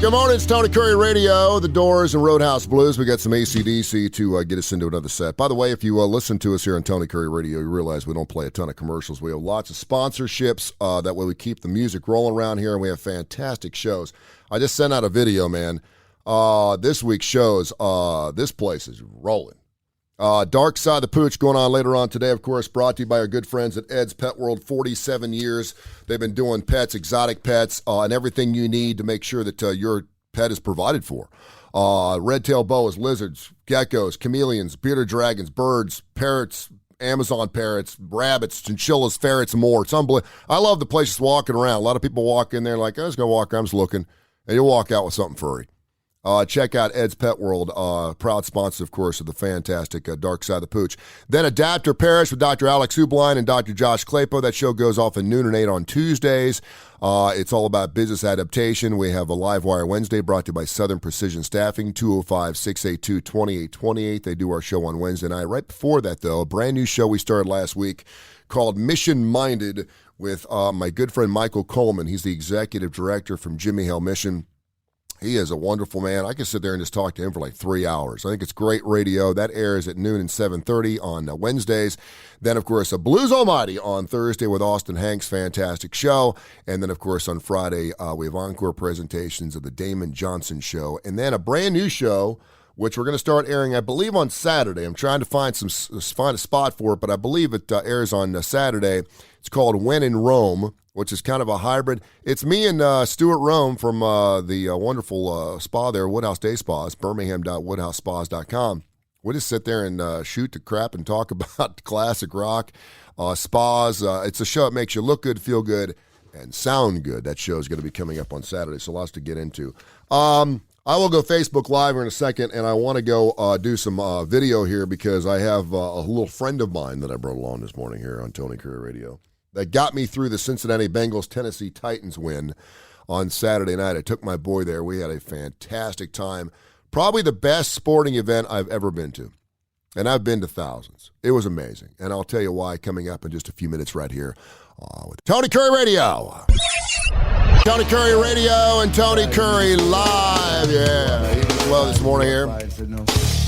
Good morning, it's Tony Kurre Radio, The Doors and Roadhouse Blues. We got some AC/DC to get us into another set. By the way, if you listen to us here on Tony Kurre Radio, you realize we don't play a ton of commercials. We have lots of sponsorships. That way we keep the music rolling around here, and we have fantastic shows. I just sent out a video, man. This week's shows, this place is rolling. Dark Side of the Pooch going on later on today, of course, brought to you by our good friends at Ed's Pet World. 47 years they've been doing pets, exotic pets, and everything you need to make sure that your pet is provided for. Red-tailed boas, lizards, geckos, chameleons, bearded dragons, birds, parrots, Amazon parrots, rabbits, chinchillas, ferrets, and more. It's unbelievable. I love the place just walking around. A lot of people walk in there like, I was going to walk around, I'm just looking, and you'll walk out with something furry. Check out Ed's Pet World, proud sponsor, of course, of the fantastic Dark Side of the Pooch. Then Adapt or Perish with Dr. Alex Hubline and Dr. Josh Claypo. That show goes off at noon and 8 on Tuesdays. It's all about business adaptation. We have a Live Wire Wednesday brought to you by Southern Precision Staffing, 205-682-2828. They do our show on Wednesday night. Right before that, though, a brand new show we started last week called Mission Minded with my good friend Michael Coleman. He's the executive director from Jimmy Hill Mission. He is a wonderful man. I can sit there and just talk to him for like 3 hours. I think it's great radio. That airs at noon and 7:30 on Wednesdays. Then, of course, a Blues Almighty on Thursday with Austin Hanks. Fantastic show. And then, of course, on Friday, we have encore presentations of the Damon Johnson Show. And then a brand new show, which we're going to start airing, I believe, on Saturday. I'm trying to find a spot for it, but I believe it airs on Saturday. It's called When in Rome, which is kind of a hybrid. It's me and Stuart Rome from the wonderful spa there, Woodhouse Day Spas, birmingham.woodhousespas.com. We just sit there and shoot the crap and talk about classic rock, spas. It's a show that makes you look good, feel good, and sound good. That show is going to be coming up on Saturday, so lots to get into. I will go Facebook Live here in a second, and I want to go do some video here because I have a little friend of mine that I brought along this morning here on Tony Kurre Radio that got me through the Cincinnati Bengals Tennessee Titans win on Saturday night. I took my boy there. We had a fantastic time. Probably the best sporting event I've ever been to. And I've been to thousands. It was amazing. And I'll tell you why coming up in just a few minutes right here with Tony Kurre Radio. Tony Kurre Radio and Tony Kurre Live. Yeah, he did well this morning here.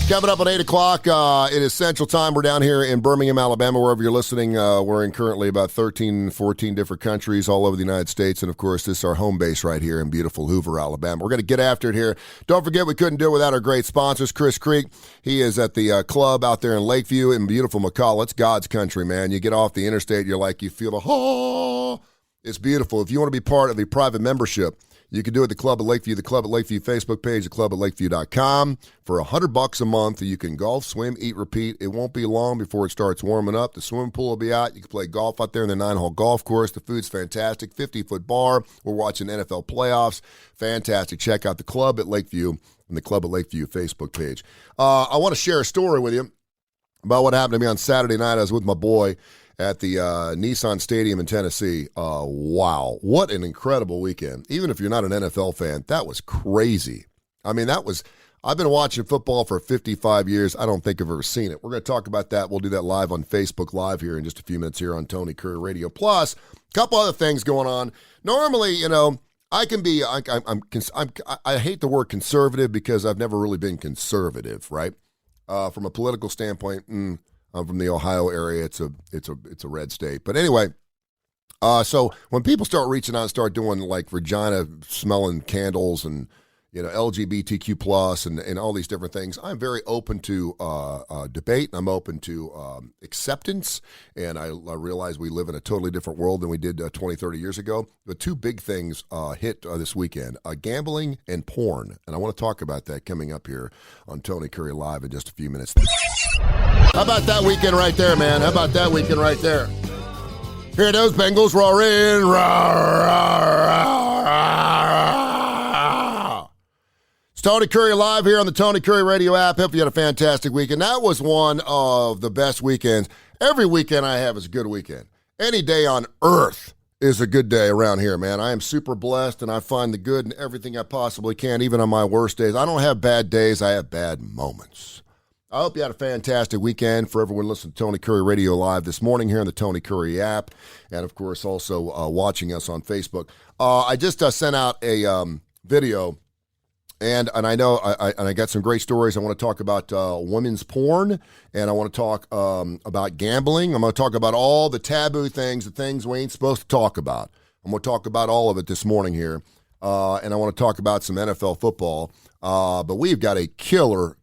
Coming up at 8 o'clock, it is Central Time. We're down here in Birmingham, Alabama, wherever you're listening. We're in currently about 13, 14 different countries all over the United States. And, of course, this is our home base right here in beautiful Hoover, Alabama. We're going to get after it here. Don't forget, we couldn't do it without our great sponsors. Chris Creek, he is at the club out there in Lakeview in beautiful McCall. It's God's country, man. You get off the interstate, you're like, you feel the, it's beautiful. If you want to be part of the private membership, you can do it at the Club at Lakeview, the Club at Lakeview Facebook page, the club at lakeview.com. For $100 a month, you can golf, swim, eat, repeat. It won't be long before it starts warming up. The swimming pool will be out. You can play golf out there in the 9-hole golf course. The food's fantastic. 50-foot bar. We're watching NFL playoffs. Fantastic. Check out the Club at Lakeview and the Club at Lakeview Facebook page. I want to share a story with you about what happened to me on Saturday night. I was with my boy at the Nissan Stadium in Tennessee. Wow, what an incredible weekend. Even if you're not an NFL fan, that was crazy. I mean, I've been watching football for 55 years. I don't think I've ever seen it. We're going to talk about that. We'll do that live on Facebook Live here in just a few minutes here on Tony Kurre Radio. Plus, a couple other things going on. Normally, you know, I can be, I hate the word conservative because I've never really been conservative, right? From a political standpoint, I'm from the Ohio area. It's a red state. But anyway, so when people start reaching out and start doing like vagina smelling candles and, you know, LGBTQ plus and all these different things, I'm very open to debate. I'm open to acceptance. And I realize we live in a totally different world than we did 20, 30 years ago. But two big things hit this weekend, gambling and porn. And I want to talk about that coming up here on Tony Kurre Live in just a few minutes. How about that weekend right there, man? How about that weekend right there? Hear those Bengals roaring. It's Tony Kurre Live here on the Tony Kurre Radio app. Hope you had a fantastic weekend. That was one of the best weekends. Every weekend I have is a good weekend. Any day on earth is a good day around here, man. I am super blessed, and I find the good in everything I possibly can, even on my worst days. I don't have bad days. I have bad moments. I hope you had a fantastic weekend. For everyone listening to Tony Kurre Radio Live this morning here on the Tony Kurre app, and, of course, also watching us on Facebook. I just sent out a video And I know I got some great stories. I want to talk about women's porn, and I want to talk about gambling. I'm going to talk about all the taboo things, the things we ain't supposed to talk about. I'm going to talk about all of it this morning here, and I want to talk about some NFL football. But we've got a killer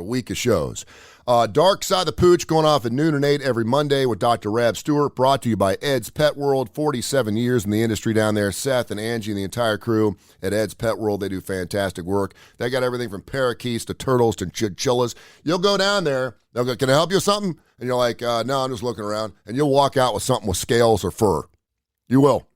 week of shows. Dark Side of the Pooch going off at noon and 8 every Monday with Dr. Rab Stewart, brought to you by Ed's Pet World. 47 years in the industry down there. Seth and Angie and the entire crew at Ed's Pet World, they do fantastic work. They got everything from parakeets to turtles to chinchillas. You'll go down there, they'll go, "Can I help you with something?" And you're like, "No, I'm just looking around." And you'll walk out with something with scales or fur. You will.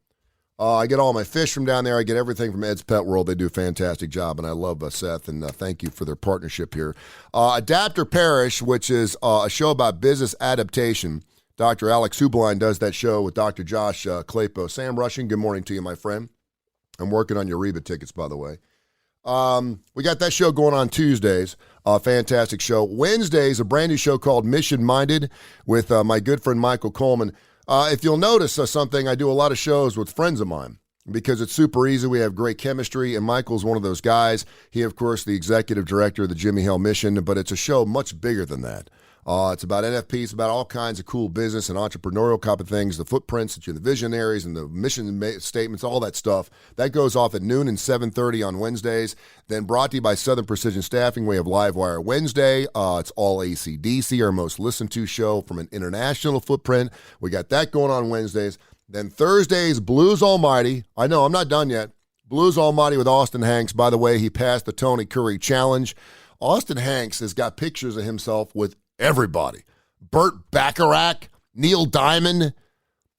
I get all my fish from down there. I get everything from Ed's Pet World. They do a fantastic job, and I love Seth, and thank you for their partnership here. Adapt or Perish, which is a show about business adaptation. Dr. Alex Hubline does that show with Dr. Josh Claypo. Sam Rushing, good morning to you, my friend. I'm working on your Reba tickets, by the way. We got that show going on Tuesdays. Fantastic show. Wednesdays, a brand new show called Mission Minded with my good friend Michael Coleman. If you'll notice something, I do a lot of shows with friends of mine because it's super easy. We have great chemistry, and Michael's one of those guys. He, of course, the executive director of the Jimmy Hale Mission, but it's a show much bigger than that. It's about NFP. It's about all kinds of cool business and entrepreneurial type of things, the footprints, the visionaries, and the mission statements, all that stuff. That goes off at noon and 7:30 on Wednesdays. Then brought to you by Southern Precision Staffing, we have Livewire Wednesday. It's all AC/DC, our most listened to show from an international footprint. We got that going on Wednesdays. Then Thursdays, Blues Almighty. I know, I'm not done yet. Blues Almighty with Austin Hanks. By the way, he passed the Tony Kurre challenge. Austin Hanks has got pictures of himself with everybody. Burt Bacharach, Neil Diamond,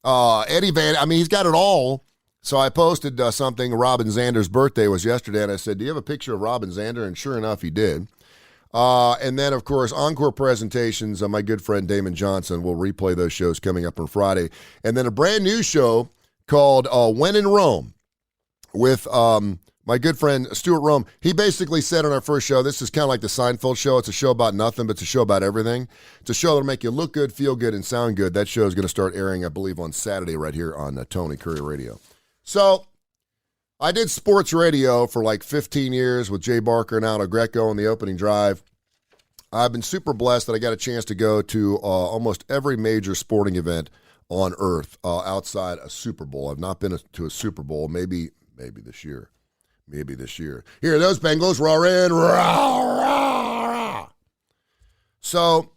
Eddie Van. I mean, he's got it all. So I posted something. Robin Zander's birthday was yesterday, and I said, "Do you have a picture of Robin Zander?" And sure enough, he did. And then, of course, encore presentations. My good friend Damon Johnson will replay those shows coming up on Friday. And then a brand new show called When in Rome with my good friend Stuart Rome. He basically said on our first show, this is kind of like the Seinfeld show. It's a show about nothing, but it's a show about everything. It's a show that'll make you look good, feel good, and sound good. That show is going to start airing, I believe, on Saturday right here on Tony Kurre Radio. So I did sports radio for like 15 years with Jay Barker and Aldo Greco on the opening drive. I've been super blessed that I got a chance to go to almost every major sporting event on earth outside a Super Bowl. I've not been to a Super Bowl, maybe this year. Maybe this year. Here, those Bengals roaring. Rah, rah, rah. So,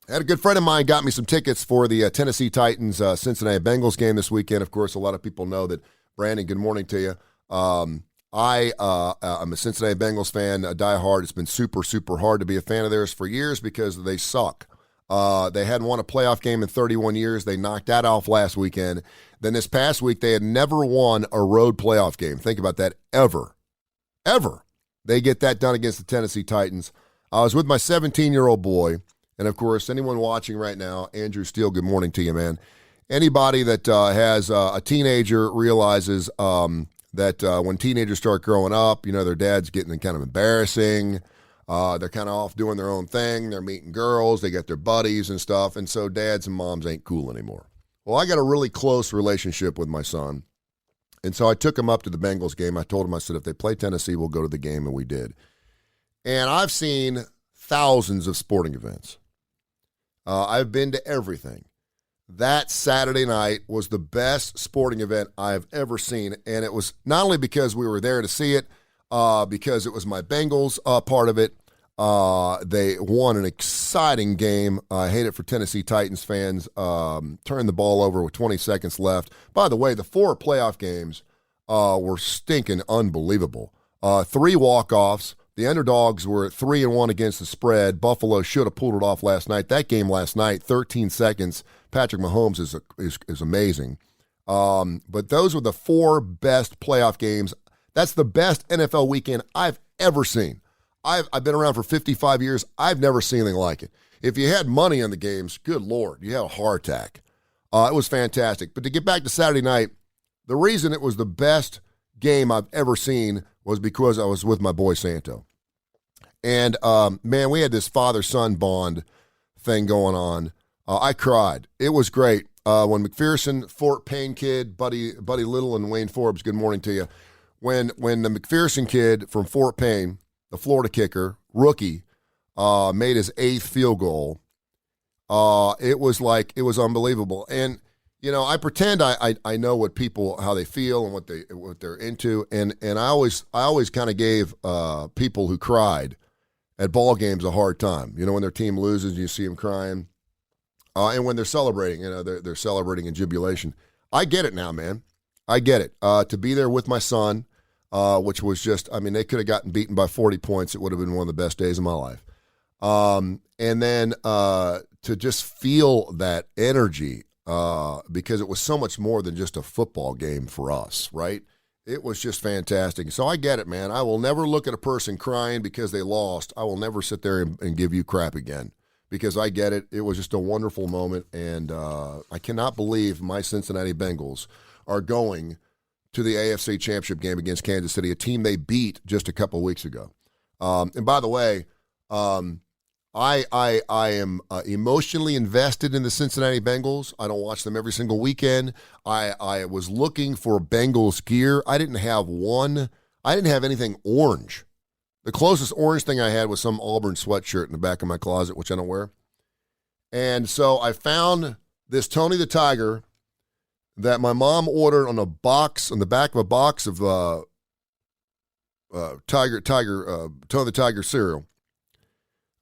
I had a good friend of mine got me some tickets for the Tennessee Titans Cincinnati Bengals game this weekend. Of course, a lot of people know that. Brandon, good morning to you. I'm a Cincinnati Bengals fan, a diehard. It's been super, super hard to be a fan of theirs for years because they suck. They hadn't won a playoff game in 31 years. They knocked that off last weekend. Then this past week, they had never won a road playoff game. Think about that. Ever. They get that done against the Tennessee Titans. I was with my 17-year-old boy. And, of course, anyone watching right now, Andrew Steele, good morning to you, man. Anybody that has a teenager realizes that when teenagers start growing up, you know, their dad's getting kind of embarrassing. They're kind of off doing their own thing. They're meeting girls. They got their buddies and stuff. And so dads and moms ain't cool anymore. Well, I got a really close relationship with my son. And so I took him up to the Bengals game. I told him, I said, if they play Tennessee, we'll go to the game. And we did. And I've seen thousands of sporting events. I've been to everything. That Saturday night was the best sporting event I've ever seen. And it was not only because we were there to see it, because it was my Bengals part of it. They won an exciting game. I hate it for Tennessee Titans fans. Turned the ball over with 20 seconds left. By the way, the 4 playoff games were stinking unbelievable. 3 walk-offs. The underdogs were 3-1 against the spread. Buffalo should have pulled it off last night. That game last night, 13 seconds. Patrick Mahomes is amazing. But those were the 4 best playoff games. That's the best NFL weekend I've ever seen. I've been around for 55 years. I've never seen anything like it. If you had money on the games, good Lord, you had a heart attack. It was fantastic. But to get back to Saturday night, the reason it was the best game I've ever seen was because I was with my boy Santo. And, man, we had this father-son bond thing going on. I cried. It was great. When McPherson, Fort Payne kid, Buddy Little, and Wayne Forbes, good morning to you. when the McPherson kid from Fort Payne, the Florida kicker, rookie, made his 8th field goal, it was unbelievable. And I pretend I know what people, how they feel and what they're into, and I always kind of gave people who cried at ball games a hard time. When their team loses, you see them crying, and when they're celebrating, they're celebrating in jubilation. I get it now, man. I get it. To be there with my son, which was just, they could have gotten beaten by 40 points. It would have been one of the best days of my life. And then to just feel that energy, because it was so much more than just a football game for us, right? It was just fantastic. So I get it, man. I will never look at a person crying because they lost. I will never sit there and give you crap again, because I get it. It was just a wonderful moment, and I cannot believe my Cincinnati Bengals are going to the AFC Championship game against Kansas City, a team they beat just a couple weeks ago. And by the way, I am emotionally invested in the Cincinnati Bengals. I don't watch them every single weekend. I was looking for Bengals gear. I didn't have anything orange. The closest orange thing I had was some Auburn sweatshirt in the back of my closet, which I don't wear. And so I found this Tony the Tiger that my mom ordered on the back of a box of Tony the Tiger cereal.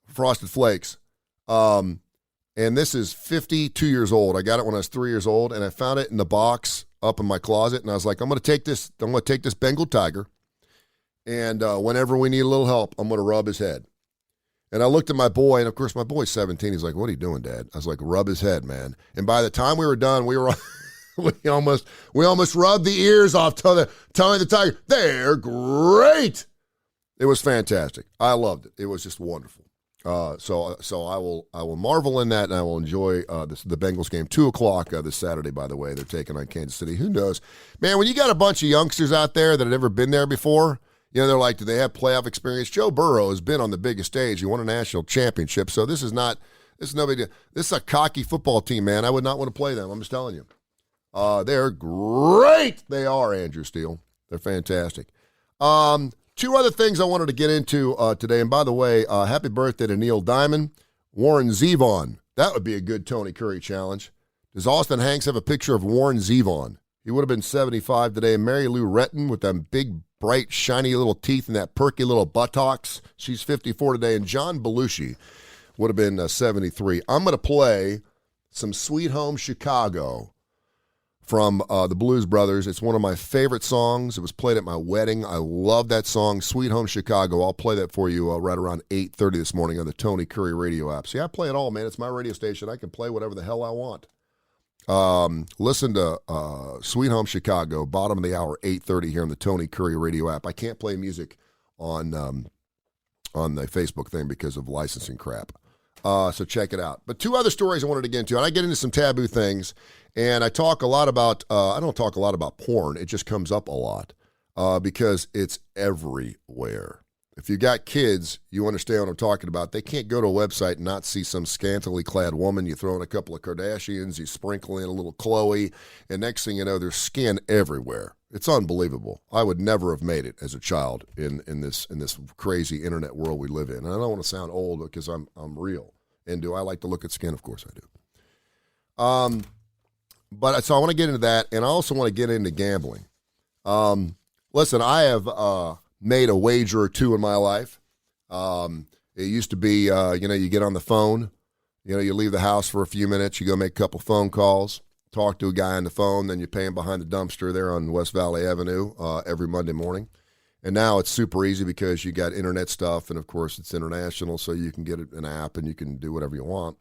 Frosted Flakes. And this is 52 years old. I got it when I was 3 years old, and I found it in the box up in my closet, and I was like, I'm going to take this Bengal Tiger, and whenever we need a little help, I'm going to rub his head. And I looked at my boy, and of course my boy's 17. He's like, what are you doing, Dad? I was like, rub his head, man. And by the time we were done, we almost rubbed the ears off Tony the Tiger. They're great. It was fantastic. I loved it. It was just wonderful. So I will marvel in that, and I will enjoy the Bengals game, 2:00 this Saturday. By the way, they're taking on Kansas City. Who knows, man? When you got a bunch of youngsters out there that have never been there before, they're like, do they have playoff experience? Joe Burrow has been on the biggest stage. He won a national championship, so this is no big deal. This is a cocky football team, man. I would not want to play them. I'm just telling you. They're great. They are, Andrew Steele. They're fantastic. Two other things I wanted to get into today, and by the way, happy birthday to Neil Diamond, Warren Zevon. That would be a good Tony Kurre challenge. Does Austin Hanks have a picture of Warren Zevon? He would have been 75 today. Mary Lou Retton with them big, bright, shiny little teeth and that perky little buttocks. She's 54 today. And John Belushi would have been 73. I'm going to play some Sweet Home Chicago from the Blues Brothers. It's one of my favorite songs. It was played at my wedding. I love that song, Sweet Home Chicago. I'll play that for you right around 8:30 this morning on the Tony Kurre Radio app. See, I play it all, man. It's my radio station. I can play whatever the hell I want. Listen to Sweet Home Chicago, bottom of the hour, 8:30 here on the Tony Kurre Radio app. I can't play music on the Facebook thing because of licensing crap. So check it out. But two other stories I wanted to get into, and I get into some taboo things, and I talk a lot about, I don't talk a lot about porn. It just comes up a lot because it's everywhere. If you got kids, you understand what I'm talking about. They can't go to a website and not see some scantily clad woman. You throw in a couple of Kardashians, you sprinkle in a little Khloe, and next thing you know, there's skin everywhere. It's unbelievable. I would never have made it as a child in this crazy internet world we live in. And I don't want to sound old because I'm real. And do I like to look at skin? Of course I do. But so I want to get into that, and I also want to get into gambling. Listen, I have made a wager or two in my life. It used to be, you get on the phone, you leave the house for a few minutes, you go make a couple phone calls, talk to a guy on the phone, then you pay him behind the dumpster there on West Valley Avenue every Monday morning. And now it's super easy because you got internet stuff, and of course it's international, so you can get an app and you can do whatever you want.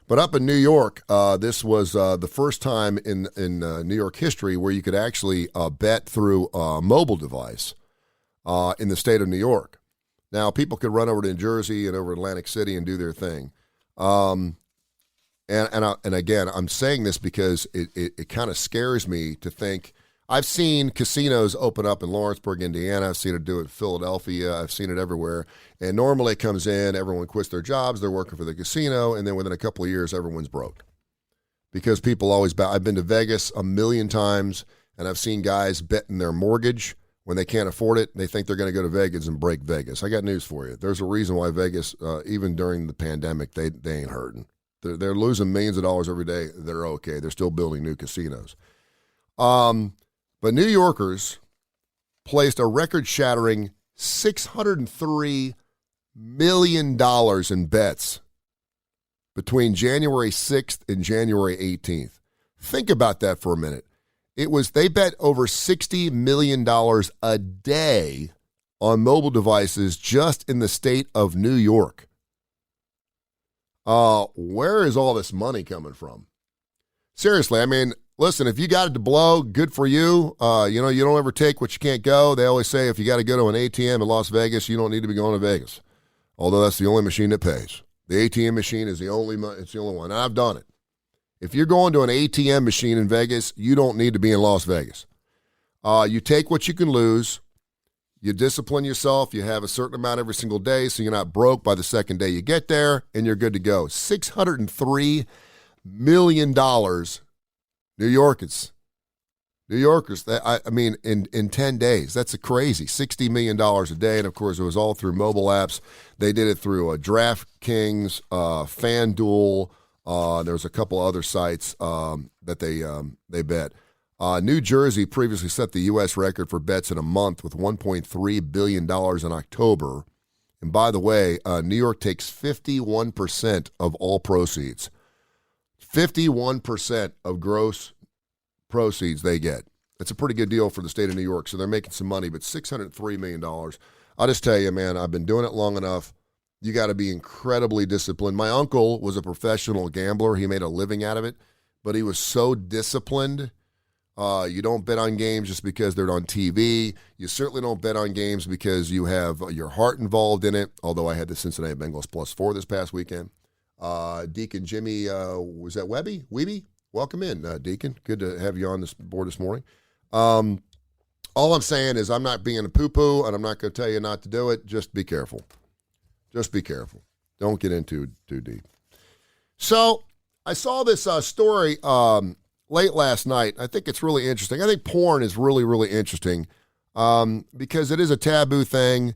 But up in New York, this was the first time in New York history where you could actually bet through a mobile device in the state of New York. Now, people could run over to New Jersey and over Atlantic City and do their thing. And again, I'm saying this because it kind of scares me to think. I've seen casinos open up in Lawrenceburg, Indiana. I've seen it do it in Philadelphia. I've seen it everywhere. And normally it comes in, everyone quits their jobs, they're working for the casino, and then within a couple of years, everyone's broke. Because people always I've been to Vegas a million times, And I've seen guys betting their mortgage when they can't afford it. They think they're going to go to Vegas and break Vegas. I got news for you. There's a reason why Vegas, even during the pandemic, they ain't hurting. They're losing millions of dollars every day. They're okay. They're still building new casinos. But New Yorkers placed a record-shattering $603 million in bets between January 6th and January 18th. Think about that for a minute. They bet over $60 million a day on mobile devices just in the state of New York. Where is all this money coming from? Seriously, I mean, listen, if you got it to blow, good for you. You don't ever take what you can't go. They always say if you got to go to an ATM in Las Vegas, you don't need to be going to Vegas. Although that's the only machine that pays. The ATM machine is the only one. And I've done it. If you're going to an ATM machine in Vegas, you don't need to be in Las Vegas. You take what you can lose. You discipline yourself. You have a certain amount every single day so you're not broke by the second day you get there, and you're good to go. $603 million. New Yorkers, in 10 days, that's a crazy $60 million a day. And, of course, it was all through mobile apps. They did it through DraftKings, FanDuel. There was a couple other sites that they bet. New Jersey previously set the U.S. record for bets in a month with $1.3 billion in October. And by the way, New York takes 51% of all proceeds. 51% of gross proceeds they get. It's a pretty good deal for the state of New York, so they're making some money, but $603 million. I'll just tell you, man, I've been doing it long enough. You got to be incredibly disciplined. My uncle was a professional gambler. He made a living out of it, but he was so disciplined. You don't bet on games just because they're on TV. You certainly don't bet on games because you have your heart involved in it, although I had the Cincinnati Bengals +4 this past weekend. Deacon Jimmy, was that Weeby? Welcome in, Deacon. Good to have you on this board this morning. All I'm saying is I'm not being a poo-poo, and I'm not going to tell you not to do it. Just be careful. Just be careful. Don't get in too deep. So I saw this story late last night. I think it's really interesting. I think porn is really, really interesting because it is a taboo thing.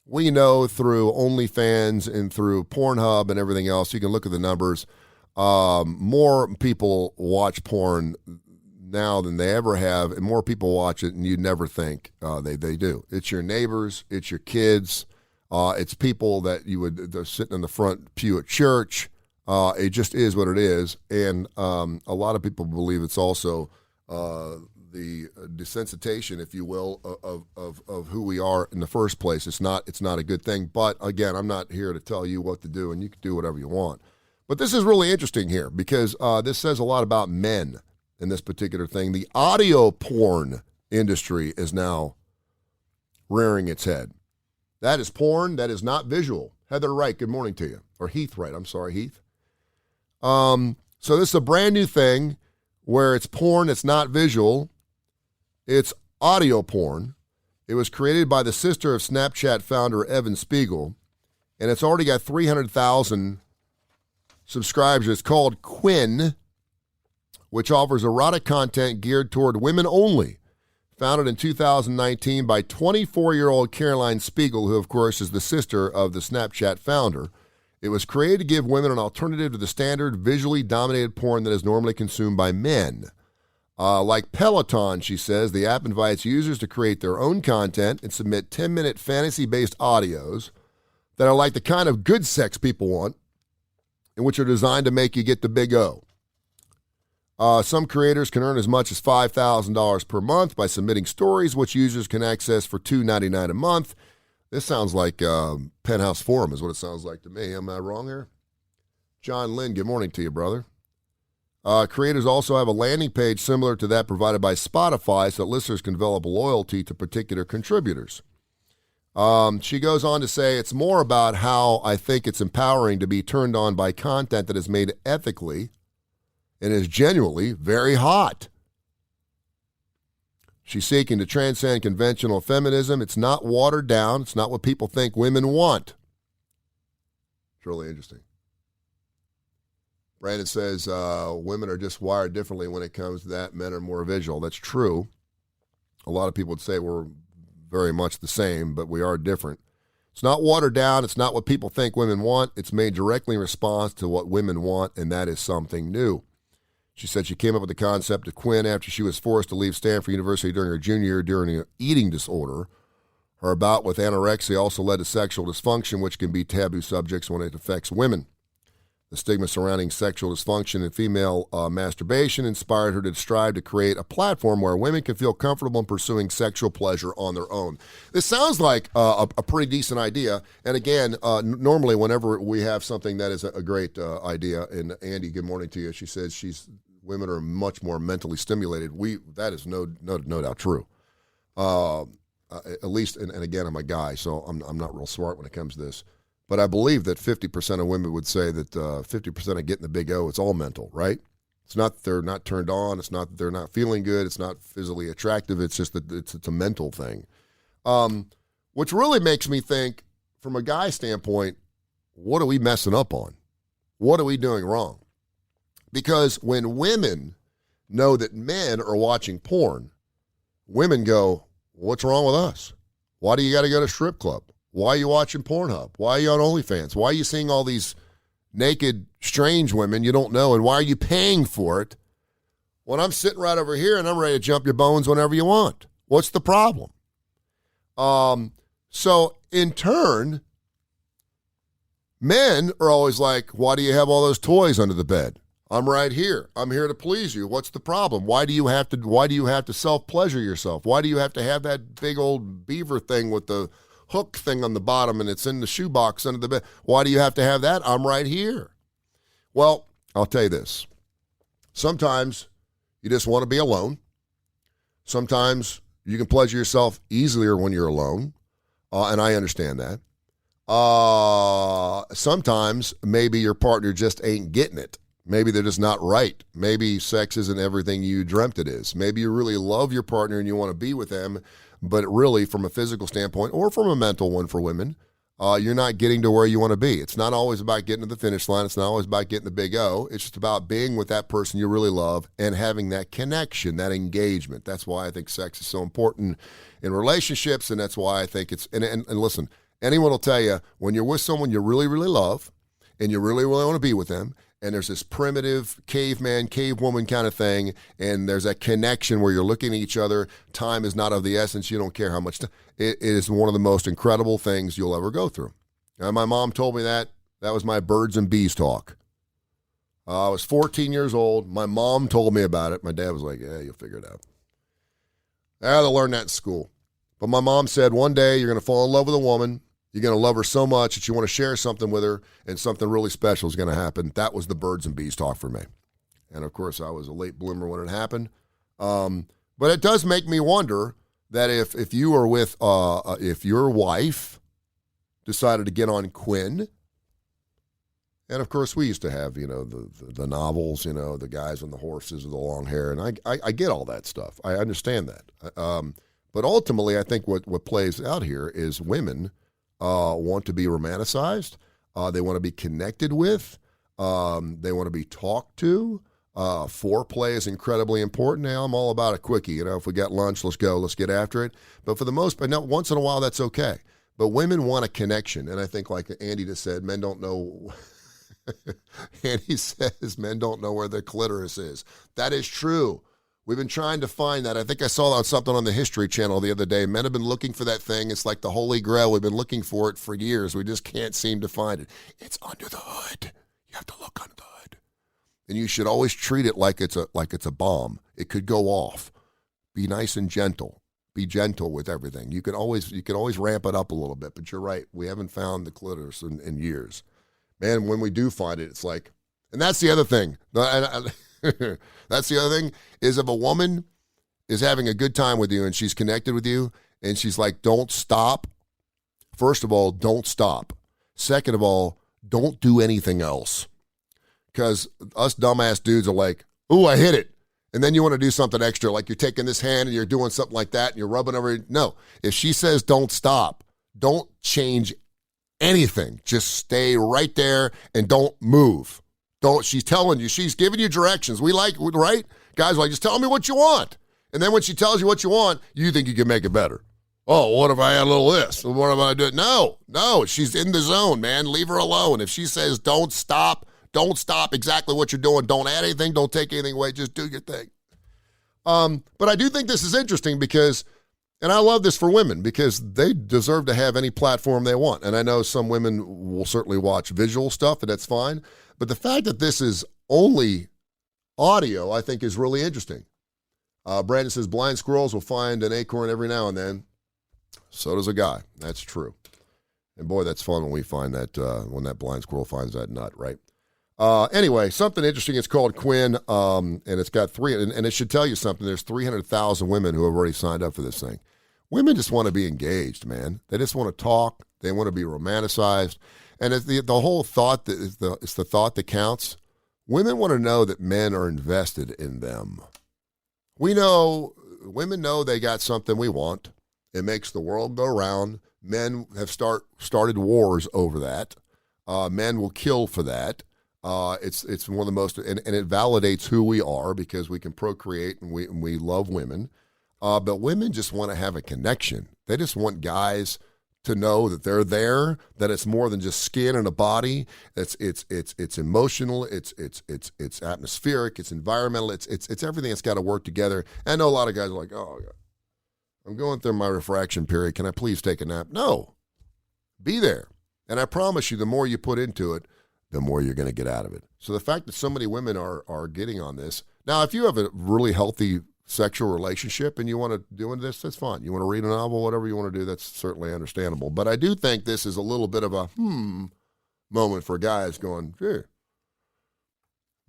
We know through OnlyFans and through Pornhub and everything else, you can look at the numbers. More people watch porn now than they ever have, and more people watch it, and you'd never think they do. It's your neighbors. It's your kids. It's people that they're sitting in the front pew at church. It just is what it is, and a lot of people believe it's also the desensitization, if you will, of who we are in the first place. It's not a good thing, but again, I'm not here to tell you what to do, and you can do whatever you want. But this is really interesting here because this says a lot about men in this particular thing. The audio porn industry is now rearing its head. That is porn. That is not visual. Heather Wright, good morning to you. Or Heath Wright. I'm sorry, Heath. So this is a brand new thing where it's porn. It's not visual. It's audio porn. It was created by the sister of Snapchat founder Evan Spiegel, and it's already got 300,000 subscribers. It's called Quinn, which offers erotic content geared toward women only. Founded in 2019 by 24-year-old Caroline Spiegel, who, of course, is the sister of the Snapchat founder. It was created to give women an alternative to the standard visually dominated porn that is normally consumed by men. Like Peloton, she says, the app invites users to create their own content and submit 10-minute fantasy-based audios that are like the kind of good sex people want, and which are designed to make you get the big O. Some creators can earn as much as $5,000 per month by submitting stories, which users can access for $2.99 a month. This sounds like Penthouse Forum is what it sounds like to me. Am I wrong here? John Lynn, good morning to you, brother. Creators also have a landing page similar to that provided by Spotify so that listeners can develop loyalty to particular contributors. She goes on to say, it's more about how I think it's empowering to be turned on by content that is made ethically and is genuinely very hot. She's seeking to transcend conventional feminism. It's not watered down. It's not what people think women want. It's really interesting. Brandon says women are just wired differently when it comes to that. Men are more visual. That's true. A lot of people would say we're very much the same, but we are different. It's not watered down. It's not what people think women want. It's made directly in response to what women want, and that is something new. She said she came up with the concept of Quinn after she was forced to leave Stanford University during her junior year during an eating disorder. Her bout with anorexia also led to sexual dysfunction, which can be taboo subjects when it affects women. The stigma surrounding sexual dysfunction and female masturbation inspired her to strive to create a platform where women can feel comfortable in pursuing sexual pleasure on their own. This sounds like a pretty decent idea. And again, normally whenever we have something that is a great idea, and Andy, good morning to you. She says women are much more mentally stimulated. That is no doubt true. At least, and again, I'm a guy, so I'm not real smart when it comes to this. But I believe that 50% of women would say that 50% of getting the big O, it's all mental, right? It's not that they're not turned on. It's not that they're not feeling good. It's not physically attractive. It's just that it's a mental thing. Which really makes me think, from a guy standpoint, what are we messing up on? What are we doing wrong? Because when women know that men are watching porn, women go, what's wrong with us? Why do you got to go to strip club? Why are you watching Pornhub? Why are you on OnlyFans? Why are you seeing all these naked, strange women you don't know, and why are you paying for it when I'm sitting right over here and I'm ready to jump your bones whenever you want? What's the problem? So in turn, men are always like, why do you have all those toys under the bed? I'm right here. I'm here to please you. What's the problem? Why do you have to self-pleasure yourself? Why do you have to have that big old beaver thing with the hook thing on the bottom and it's in the shoebox under the bed? Why do you have to have that? I'm right here. Well, I'll tell you this. Sometimes you just want to be alone. Sometimes you can pleasure yourself easier when you're alone, and I understand that. Sometimes maybe your partner just ain't getting it. Maybe they're just not right. Maybe sex isn't everything you dreamt it is. Maybe you really love your partner and you want to be with them, but really from a physical standpoint or from a mental one for women, you're not getting to where you want to be. It's not always about getting to the finish line. It's not always about getting the big O. It's just about being with that person you really love and having that connection, that engagement. That's why I think sex is so important in relationships, and that's why I think it's, and listen, anyone will tell you, when you're with someone you really, really love and you really, really want to be with them, and there's this primitive caveman, cavewoman kind of thing, and there's that connection where you're looking at each other. Time is not of the essence. You don't care how much time. It is one of the most incredible things you'll ever go through. And my mom told me that. That was my birds and bees talk. I was 14 years old. My mom told me about it. My dad was like, yeah, you'll figure it out. They'll learn that in school. But my mom said, one day you're going to fall in love with a woman. You're going to love her so much that you want to share something with her, and something really special is going to happen. That was the birds and bees talk for me. And, of course, I was a late bloomer when it happened. But it does make me wonder that if you are with, if your wife decided to get on Quinn, and, of course, we used to have, the novels, the guys on the horses with the long hair, and I get all that stuff. I understand that. But ultimately, I think what plays out here is women want to be romanticized. They want to be connected with. They want to be talked to. Foreplay is incredibly important now. I'm all about a quickie. If we got lunch, let's go. Let's get after it. But for the most part, now, once in a while, that's okay. But women want a connection. And I think, like Andy just said, men don't know. Andy says men don't know where their clitoris is. That is true. We've been trying to find that. I think I saw something on the History Channel the other day. Men have been looking for that thing. It's like the Holy Grail. We've been looking for it for years. We just can't seem to find it. It's under the hood. You have to look under the hood. And you should always treat it like it's a bomb. It could go off. Be nice and gentle. Be gentle with everything. You can always ramp it up a little bit, but you're right. We haven't found the clitoris in years. Man, when we do find it, it's like, and that's the other thing. That's the other thing, is if a woman is having a good time with you and she's connected with you and she's like, don't stop. First of all, don't stop. Second of all, don't do anything else. Because us dumbass dudes are like, ooh, I hit it. And then you want to do something extra, like you're taking this hand and you're doing something like that and you're rubbing over it. No, if she says don't stop, don't change anything. Just stay right there and don't move. She's telling you, she's giving you directions. We like, right? Guys are like, just tell me what you want. And then when she tells you what you want, you think you can make it better. Oh, what if I had a little this? What if I do it? No, she's in the zone, man. Leave her alone. If she says don't stop exactly what you're doing. Don't add anything. Don't take anything away. Just do your thing. But I do think this is interesting because, and I love this for women, because they deserve to have any platform they want. And I know some women will certainly watch visual stuff, and that's fine. But the fact that this is only audio, I think, is really interesting. Brandon says, blind squirrels will find an acorn every now and then. So does a guy. That's true. And boy, that's fun when we find that, when that blind squirrel finds that nut, right? Anyway, something interesting. It's called Quinn, and it's got and it should tell you something. There's 300,000 women who have already signed up for this thing. Women just want to be engaged, man. They just want to talk. They want to be romanticized. And it's the whole thought that it's the thought that counts. Women want to know that men are invested in them. Women know they got something we want. It makes the world go round. Men have started wars over that. Men will kill for that. It's one of the most, and it validates who we are because we can procreate and we love women. But women just want to have a connection. They just want guys to know that they're there, that it's more than just skin and a body. It's emotional. It's atmospheric. It's environmental. It's everything that's got to work together. I know a lot of guys are like, oh, I'm going through my refraction period. Can I please take a nap? No, be there. And I promise you, the more you put into it, the more you're going to get out of it. So the fact that so many women are getting on this. Now, if you have a really healthy sexual relationship and you want to do this, that's fine. You want to read a novel, whatever you want to do, that's certainly understandable. But I do think this is a little bit of a moment for guys going, sure.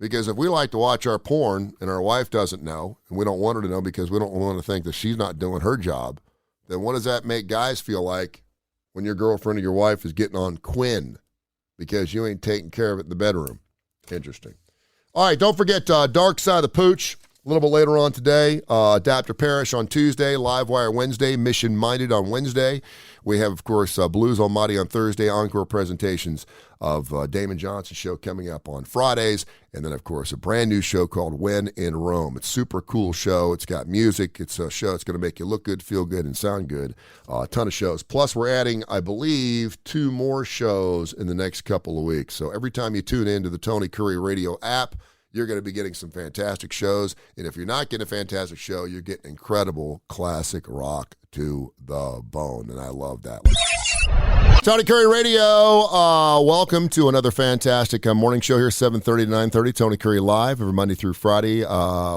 Because if we like to watch our porn and our wife doesn't know, and we don't want her to know because we don't want to think that she's not doing her job, then what does that make guys feel like when your girlfriend or your wife is getting on Quinn because you ain't taking care of it in the bedroom? Interesting. All right, don't forget Dark Side of the Pooch a little bit later on today. Adapter Parish on Tuesday, Livewire Wednesday, Mission Minded on Wednesday. We have, of course, Blues Almighty on Thursday, encore presentations of Damon Johnson's show coming up on Fridays, and then, of course, a brand new show called When in Rome. It's a super cool show. It's got music. It's a show that's going to make you look good, feel good, and sound good. A ton of shows. Plus, we're adding, I believe, 2 more shows in the next couple of weeks. So every time you tune into the Tony Kurre Radio app, you're going to be getting some fantastic shows. And if you're not getting a fantastic show, you're getting incredible classic rock to the bone. And I love that one. Tony Kurre Radio, welcome to another fantastic morning show here, 7:30 to 9:30. Tony Kurre Live every Monday through Friday.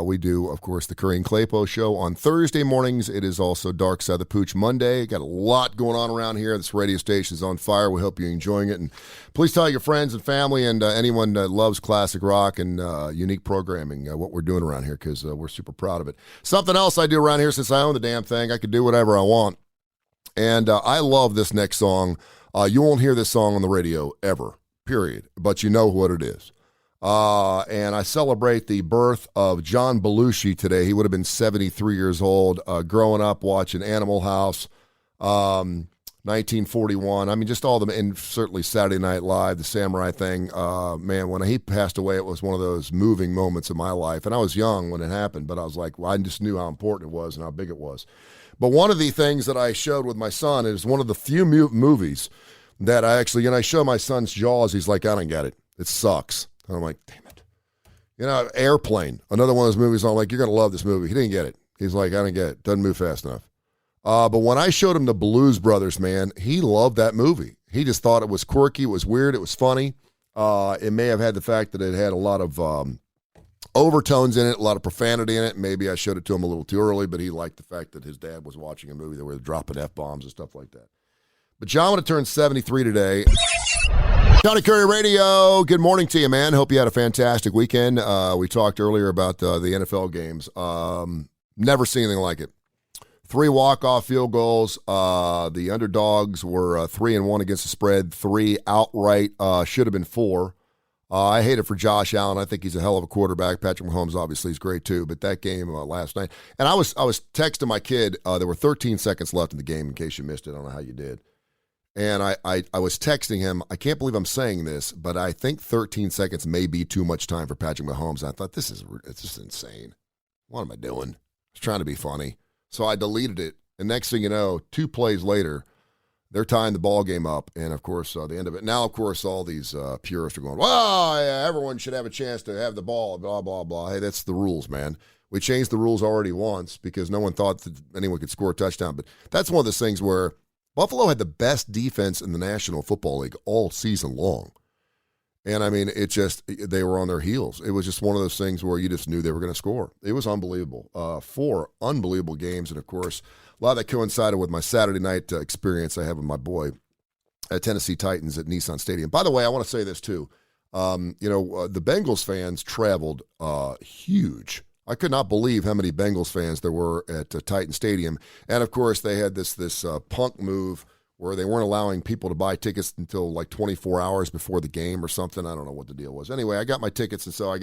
We do, of course, the Kurre and Claypo show on Thursday mornings. It is also Dark Side of the Pooch Monday. Got a lot going on around here. This radio station is on fire. We hope you're enjoying it. And please tell your friends and family and anyone that loves classic rock and unique programming what we're doing around here, because we're super proud of it. Something else I do around here, since I own the damn thing, I can do whatever I want. And I love this next song. You won't hear this song on the radio ever, period. But you know what it is. And I celebrate the birth of John Belushi today. He would have been 73 years old, growing up watching Animal House, 1941. I mean, just all the, and certainly Saturday Night Live, the Samurai thing. Man, when he passed away, it was one of those moving moments in my life. And I was young when it happened, but I was like, well, I just knew how important it was and how big it was. But one of the things that I showed with my son is one of the few movies that I actually, I show my son's Jaws. He's like, I don't get it. It sucks. And I'm like, damn it. Airplane, another one of those movies. I'm like, you're going to love this movie. He didn't get it. He's like, I didn't get it. Doesn't move fast enough. But when I showed him the Blues Brothers, man, he loved that movie. He just thought it was quirky. It was weird. It was funny. It may have had the fact that it had a lot of overtones in it, a lot of profanity in it. Maybe I showed it to him a little too early, but he liked the fact that his dad was watching a movie that were dropping F-bombs and stuff like that. But John would have turned 73 today. Tony Kurre Radio, good morning to you, man. Hope you had a fantastic weekend. We talked earlier about the NFL games. Never seen anything like it. 3 walk-off field goals. The underdogs were 3-1 against the spread. 3 outright. Should have been 4. I hate it for Josh Allen. I think he's a hell of a quarterback. Patrick Mahomes obviously is great too. But that game last night, and I was texting my kid. There were 13 seconds left in the game. In case you missed it, I don't know how you did. And I was texting him, I can't believe I'm saying this, but I think 13 seconds may be too much time for Patrick Mahomes. And I thought, it's just insane. What am I doing? I was trying to be funny. So I deleted it. And next thing you know, 2 plays later, they're tying the ball game up. And, of course, the end of it. Now, of course, all these purists are going, well, yeah, everyone should have a chance to have the ball, blah, blah, blah. Hey, that's the rules, man. We changed the rules already once because no one thought that anyone could score a touchdown. But that's one of those things where Buffalo had the best defense in the National Football League all season long. And, I mean, they were on their heels. It was just one of those things where you just knew they were going to score. It was unbelievable. 4 unbelievable games. And, of course, a lot of that coincided with my Saturday night experience I had with my boy at Tennessee Titans at Nissan Stadium. By the way, I want to say this, too. The Bengals fans traveled huge. I could not believe how many Bengals fans there were at Titan Stadium. And, of course, they had this punk move where they weren't allowing people to buy tickets until like 24 hours before the game or something. I don't know what the deal was. Anyway, I got my tickets, and so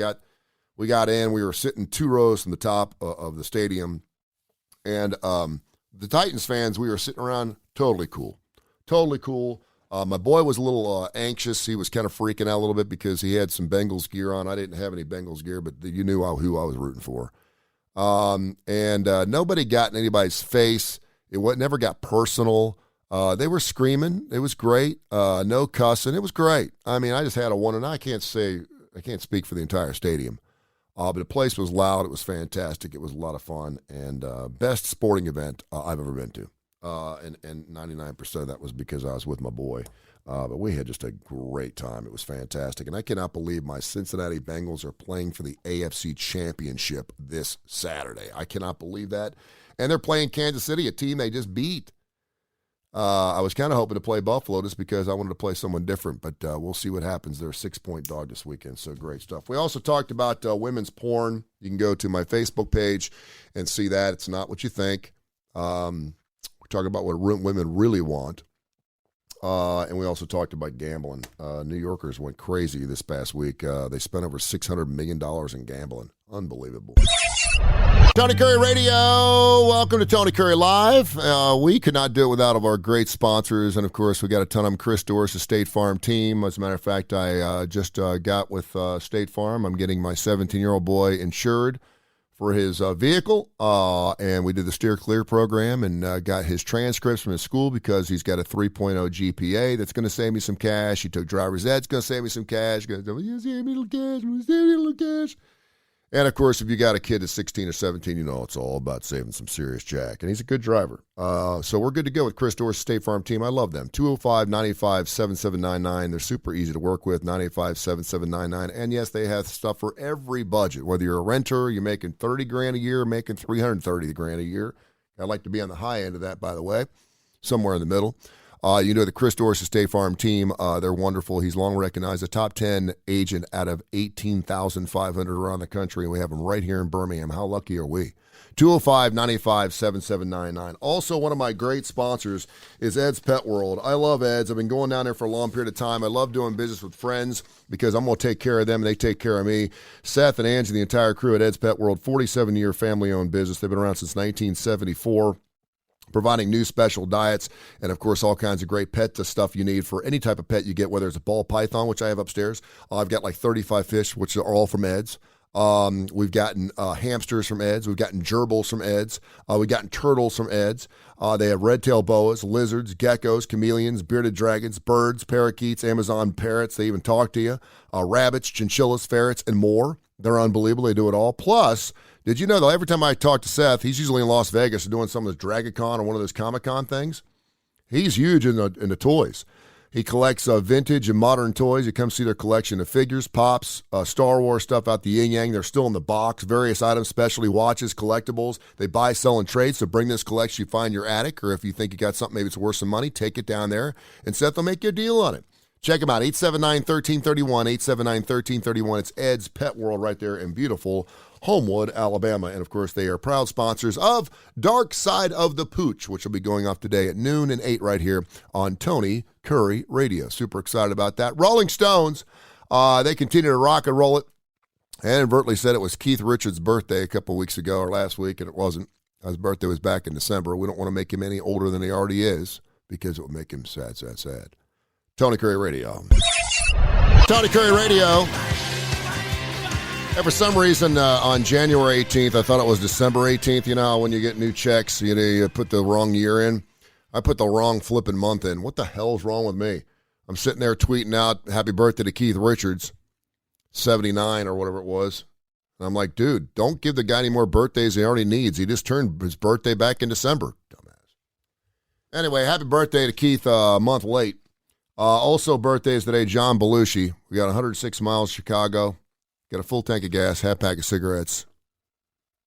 we got in. We were sitting 2 rows from the top of the stadium. And the Titans fans, we were sitting around, totally cool. Totally cool. My boy was a little anxious. He was kind of freaking out a little bit because he had some Bengals gear on. I didn't have any Bengals gear, but you knew who I was rooting for. And nobody got in anybody's face. It never got personal. They were screaming. It was great. No cussing. It was great. I mean, I just had a one, and I can't speak for the entire stadium. But the place was loud. It was fantastic. It was a lot of fun, and best sporting event I've ever been to. And 99% of that was because I was with my boy. But we had just a great time. It was fantastic. And I cannot believe my Cincinnati Bengals are playing for the AFC Championship this Saturday. I cannot believe that. And they're playing Kansas City, a team they just beat. I was kind of hoping to play Buffalo just because I wanted to play someone different, but we'll see what happens. They're a 6-point dog this weekend, so great stuff. We also talked about women's porn. You can go to my Facebook page and see that. It's not what you think. We're talking about what women really want. And we also talked about gambling. New Yorkers went crazy this past week. They spent over $600 million in gambling. Unbelievable. Tony Kurre Radio. Welcome to Tony Kurre Live. We could not do it without our great sponsors. And, of course, we got a ton of them. Chris Dorris, the State Farm team. As a matter of fact, I just got with State Farm. I'm getting my 17-year-old boy insured for his vehicle, and we did the Steer Clear program and got his transcripts from his school because he's got a 3.0 GPA. That's going to save me some cash. He took driver's ed. It's going to save me some cash. Going to save me a little cash. And, of course, if you got a kid that's 16 or 17, you know it's all about saving some serious jack. And he's a good driver. So we're good to go with Chris Dorris' State Farm team. I love them. 205-985-7799. They're super easy to work with, 985-7799. And, yes, they have stuff for every budget. Whether you're a renter, you're making $30,000 a year, making $330,000 a year. I'd like to be on the high end of that, by the way, somewhere in the middle. The Chris Dorris State Farm team, they're wonderful. He's long recognized a top 10 agent out of 18,500 around the country, and we have him right here in Birmingham. How lucky are we? 205-985-7799. Also, one of my great sponsors is Ed's Pet World. I love Ed's. I've been going down there for a long period of time. I love doing business with friends because I'm going to take care of them, and they take care of me. Seth and Angie, the entire crew at Ed's Pet World, 47-year family-owned business. They've been around since 1974. Providing new special diets and, of course, all kinds of great pet stuff you need for any type of pet you get, whether it's a ball python, which I have upstairs. I've got like 35 fish, which are all from Ed's. We've gotten hamsters from Ed's. We've gotten gerbils from Ed's. We've gotten turtles from Ed's. They have red-tailed boas, lizards, geckos, chameleons, bearded dragons, birds, parakeets, Amazon parrots. They even talk to you. Rabbits, chinchillas, ferrets, and more. They're unbelievable. They do it all. Plus, did you know, though, every time I talk to Seth, he's usually in Las Vegas doing some of this Dragon-Con or one of those Comic-Con things. He's huge in the toys. He collects vintage and modern toys. You come see their collection of figures, pops, Star Wars stuff out the yin-yang. They're still in the box. Various items, specialty watches, collectibles. They buy, sell, and trade. So bring this collection you find in your attic, or if you think you got something maybe it's worth some money, take it down there, and Seth will make you a deal on it. Check them out, 879-1331, 879-1331. It's Ed's Pet World right there in beautiful Homewood, Alabama. And, of course, they are proud sponsors of Dark Side of the Pooch, which will be going off today at noon and 8 right here on Tony Kurre Radio. Super excited about that. Rolling Stones, they continue to rock and roll it. I inadvertently said it was Keith Richards' birthday a couple weeks ago or last week, and it wasn't. His birthday was back in December. We don't want to make him any older than he already is. because it would make him sad, sad, sad. Tony Kurre Radio. Tony Kurre Radio. And for some reason, on January 18th, I thought it was December 18th. You know, when you get new checks, you put the wrong year in. I put the wrong flipping month in. What the hell's wrong with me? I'm sitting there tweeting out, happy birthday to Keith Richards, 79 or whatever it was. And I'm like, dude, don't give the guy any more birthdays he already needs. He just turned his birthday back in December. Dumbass. Anyway, happy birthday to Keith a month late. Also birthdays today, John Belushi. We got 106 miles Chicago. Got a full tank of gas, half pack of cigarettes.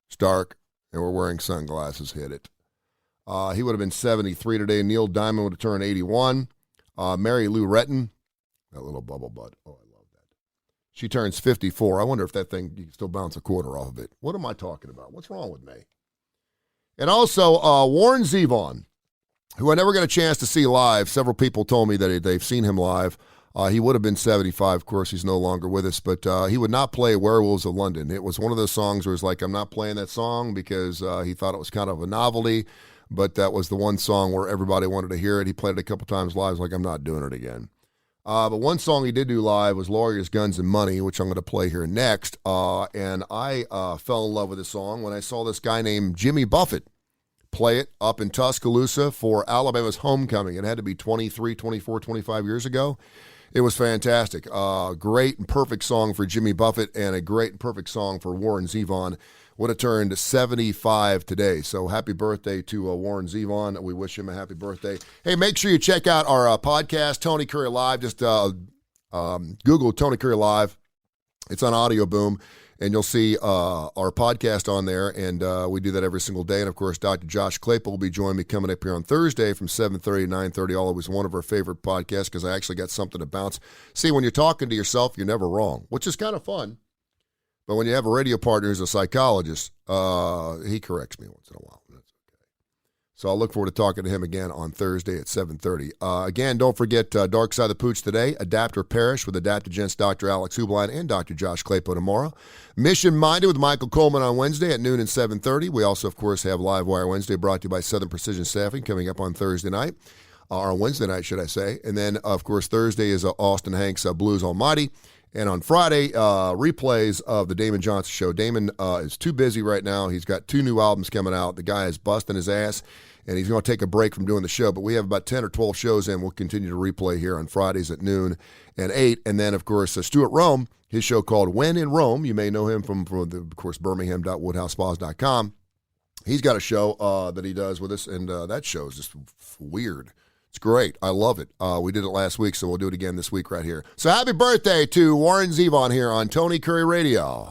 It's dark, and we're wearing sunglasses. Hit it. He would have been 73 today. Neil Diamond would have turned 81. Mary Lou Retton, that little bubble butt. Oh, I love that. She turns 54. I wonder if that thing, you can still bounce a quarter off of it. What am I talking about? What's wrong with me? And also, Warren Zevon, who I never got a chance to see live. Several people told me that they've seen him live. He would have been 75. Of course, he's no longer with us, but he would not play Werewolves of London. It was one of those songs where it's like, I'm not playing that song because he thought it was kind of a novelty, but that was the one song where everybody wanted to hear it. He played it a couple times live. It's like, I'm not doing it again. But one song he did do live was Lawyers, Guns, and Money, which I'm going to play here next. And I fell in love with this song when I saw this guy named Jimmy Buffett play it up in Tuscaloosa for Alabama's homecoming. It had to be 23, 24, 25 years ago. It was fantastic. Great and perfect song for Jimmy Buffett and a great and perfect song for Warren Zevon. Would have turned 75 today. So happy birthday to Warren Zevon. We wish him a happy birthday. Hey, make sure you check out our podcast, Tony Kurre Live. Just Google Tony Kurre Live. It's on Audio Boom. And you'll see our podcast on there, and we do that every single day. And, of course, Dr. Josh Claypool will be joining me coming up here on Thursday from 7:30 to 9:30. Always one of our favorite podcasts because I actually got something to bounce. See, when you're talking to yourself, you're never wrong, which is kind of fun. But when you have a radio partner who's a psychologist, he corrects me once in a while. That's okay. So I'll look forward to talking to him again on Thursday at 7:30. Again, don't forget Dark Side of the Pooch today, Adapt or Perish with Adaptogens Dr. Alex Hubline and Dr. Josh Claypool tomorrow. Mission Minded with Michael Coleman on Wednesday at noon and 7:30. We also, of course, have Live Wire Wednesday brought to you by Southern Precision Staffing coming up on Thursday night, or Wednesday night, should I say. And then, of course, Thursday is Austin Hanks' Blues Almighty. And on Friday, replays of the Damon Johnson Show. Damon is too busy right now. He's got 2 new albums coming out. The guy is busting his ass, and he's going to take a break from doing the show. But we have about 10 or 12 shows, and we'll continue to replay here on Fridays at noon and 8. And then, of course, Stuart Rome, his show called When in Rome. You may know him from of course, Birmingham.woodhousespas.com. He's got a show that he does with us, and that show is just weird. It's great. I love it. We did it last week, so we'll do it again this week right here. So happy birthday to Warren Zevon here on Tony Kurre Radio.